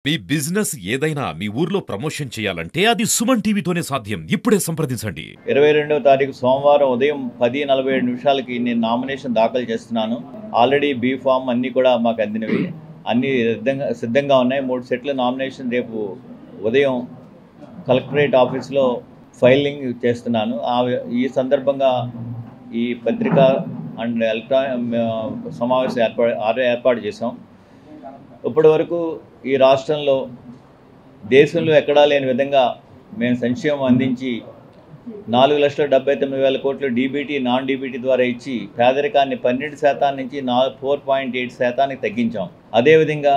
మీ business ఏదైనా మీ ఊర్లో promotion చేయాలంటే అది సుమన్ టీవీతోనే సాధ్యం. ఇప్పుడే సంప్రదించండి. 22వ తారీఖు సోమవారం ఉదయం 10:47 నేను నామినేషన్ దాఖలు చేస్తున్నాను. ఆల్రెడీ బీ ఫామ్ అన్నీ కూడా మాకు అందినవి. అన్నీ సిద్ధంగా ఉన్నాయి. 3 సెట్ల నామినేషన్ రేపు ఉదయం కలెక్టరేట్ ఆఫీస్లో ఫైలింగ్ చేస్తున్నాను. ఈ సందర్భంగా ఈ పత్రికా అండ్ సమావేశం ఏర్పాటు చేశాం. ఇప్పటి వరకు ఈ రాష్ట్రంలో దేశంలో ఎక్కడా లేని విధంగా మేము సంక్షేమం అందించి 4,79,000 కోట్లు డీబీటీ నాన్ డీబీటీ ద్వారా ఇచ్చి పేదరికాన్ని 12% నుంచి 4.8% తగ్గించాం. అదేవిధంగా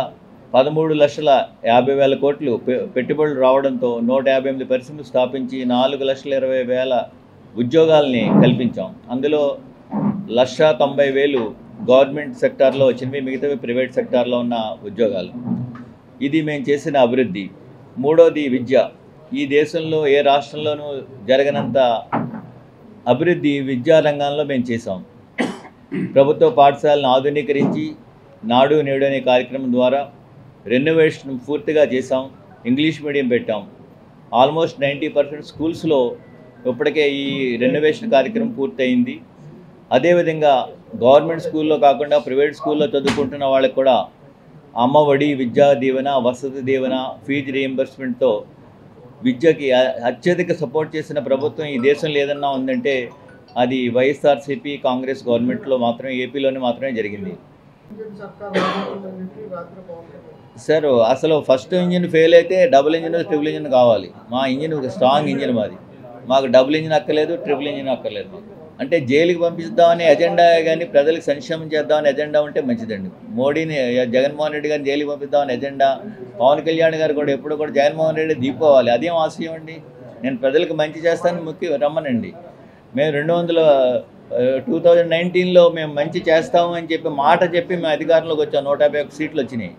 13,50,000 కోట్లు పెట్టుబడులు రావడంతో 158 పరిశ్రమలు స్థాపించి 4,20,000 ఉద్యోగాలని కల్పించాం. అందులో 1,90,000 గవర్నమెంట్ సెక్టార్లో వచ్చినవి, మిగతావి ప్రైవేట్ సెక్టార్లో ఉన్న ఉద్యోగాలు. ఇది మేము చేసిన అభివృద్ధి. మూడోది విద్య. ఈ దేశంలో ఏ రాష్ట్రంలోనూ జరగనంత అభివృద్ధి విద్యా రంగంలో మేము చేసాం. ప్రభుత్వ పాఠశాలను ఆధునీకరించి నాడు నేడు అనే కార్యక్రమం ద్వారా రెనోవేషన్ పూర్తిగా చేసాం. ఇంగ్లీష్ మీడియం పెట్టాం. ఆల్మోస్ట్ 90% స్కూల్స్లో ఇప్పటికే ఈ రెనోవేషన్ కార్యక్రమం పూర్తయింది. అదేవిధంగా గవర్నమెంట్ స్కూల్లో కాకుండా ప్రైవేట్ స్కూల్లో చదువుకుంటున్న వాళ్ళకి కూడా అమ్మఒడి, విద్యా దీవెన, వసతి దీవెన, ఫీజు రీయింబర్స్మెంట్తో విద్యకి అత్యధిక సపోర్ట్ చేసిన ప్రభుత్వం ఈ దేశంలో ఏదన్నా ఉందంటే అది వైఎస్ఆర్సీపీ కాంగ్రెస్ గవర్నమెంట్లో మాత్రమే, ఏపీలోనే మాత్రమే జరిగింది. సార్ అసలు ఫస్ట్ ఇంజిన్ ఫెయిల్ అయితే డబుల్ ఇంజిన్, ట్రిపుల్ ఇంజిన్ కావాలి. మా ఇంజిన్ ఒక స్ట్రాంగ్ ఇంజిన్ మాది. మాకు డబుల్ ఇంజిన్ అక్కర్లేదు, ట్రిపుల్ ఇంజిన్ అక్కర్లేదు. అంటే జైలుకి పంపిద్దామనే ఎజెండా కానీ ప్రజలకు సంక్షేమం చేద్దామని ఎజెండా ఉంటే మంచిదండి. మోడీని, జగన్మోహన్ రెడ్డి గారిని జైలుకి పంపిద్దామని ఎజెండా, పవన్ కళ్యాణ్ గారు కూడా ఎప్పుడు కూడా జగన్మోహన్ రెడ్డి దీపోవాలి. అదేం ఆశయం అండి. నేను ప్రజలకు మంచి చేస్తాను రమ్మనండి. మేము 2019లో మేము మంచి చేస్తాము అని చెప్పి మాట చెప్పి మేము అధికారంలోకి వచ్చాం. 151 సీట్లు వచ్చినాయి.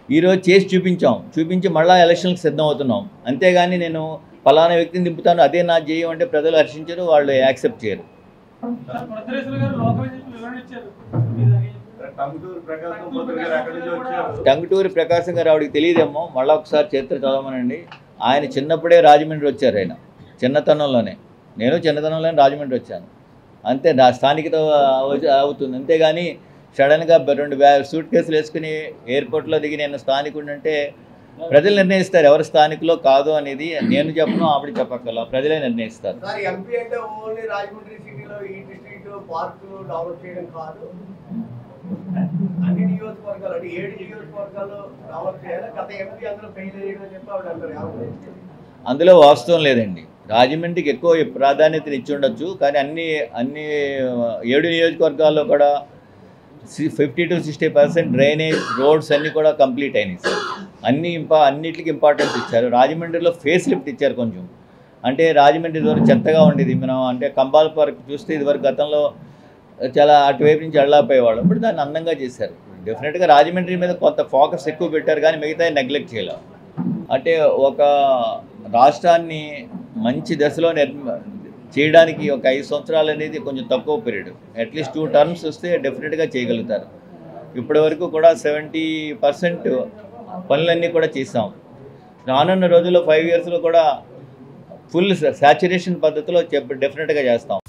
ఈరోజు చేసి చూపించి మళ్ళీ ఎలక్షన్కి సిద్ధం అవుతున్నాం. అంతేగాని నేను ఫలానా వ్యక్తిని దింపుతాను, అదే నా జేయం అంటే ప్రజలు హర్షించరు, వాళ్ళు యాక్సెప్ట్ చేయరు. టంగుటూరి ప్రకాశం గారు ఆవిడకి తెలియదేమో, మళ్ళీ ఒకసారి చరిత్ర చదవమనండి. ఆయన చిన్నప్పుడే రాజమండ్రి వచ్చారు. ఆయన చిన్నతనంలోనే, నేను చిన్నతనంలోనే రాజమండ్రి వచ్చాను. అంతే, నా స్థానికత అవుతుంది. అంతేగాని సడన్గా 2 సూట్ కేసులు వేసుకుని ఎయిర్పోర్ట్లో దిగి నేను స్థానికుడిని అంటే ప్రజలు నిర్ణయిస్తారు ఎవరు స్థానికులో కాదు అనేది. నేను చెప్పను, ఆవిడ చెప్పక్కల, ప్రజలే నిర్ణయిస్తారు. అందులో వాస్తవం లేదండి. రాజమండ్రికి ఎక్కువ ప్రాధాన్యతను ఇచ్చి ఉండొచ్చు, కానీ అన్ని 7 నియోజకవర్గాల్లో కూడా 50 to 60% డ్రైనేజ్, రోడ్స్ అన్నీ కూడా కంప్లీట్ అయినాయి సార్. అన్నిటికి ఇంపార్టెన్స్ ఇచ్చారు. రాజమండ్రిలో ఫేస్ లిఫ్ట్ ఇచ్చారు కొంచెం. అంటే రాజమండ్రి ఇదివరకు చెత్తగా ఉండేది. మనం అంటే కంబాల్ పార్క్ చూస్తే ఇదివరకు గతంలో చాలా అటువైపు నుంచి వెళ్ళకపోయేవాళ్ళు. ఇప్పుడు దాన్ని అందంగా చేశారు. డెఫినెట్గా రాజమండ్రి మీద కొంత ఫోకస్ ఎక్కువ పెట్టారు, కానీ మిగతా నెగ్లెక్ట్ చేయలేదు. అంటే ఒక రాష్ట్రాన్ని మంచి దశలో చేయడానికి ఒక 5 సంవత్సరాలు అనేది కొంచెం తక్కువ పీరియడ్. అట్లీస్ట్ 2 టర్మ్స్ వస్తే డెఫినెట్గా చేయగలుగుతారు. ఇప్పటి వరకు కూడా 70% పనులన్నీ కూడా చేసాం. రానున్న రోజుల్లో 5 yearsలో కూడా ఫుల్ సాచురేషన్ పద్ధతిలో డెఫినెట్గా చేస్తాం.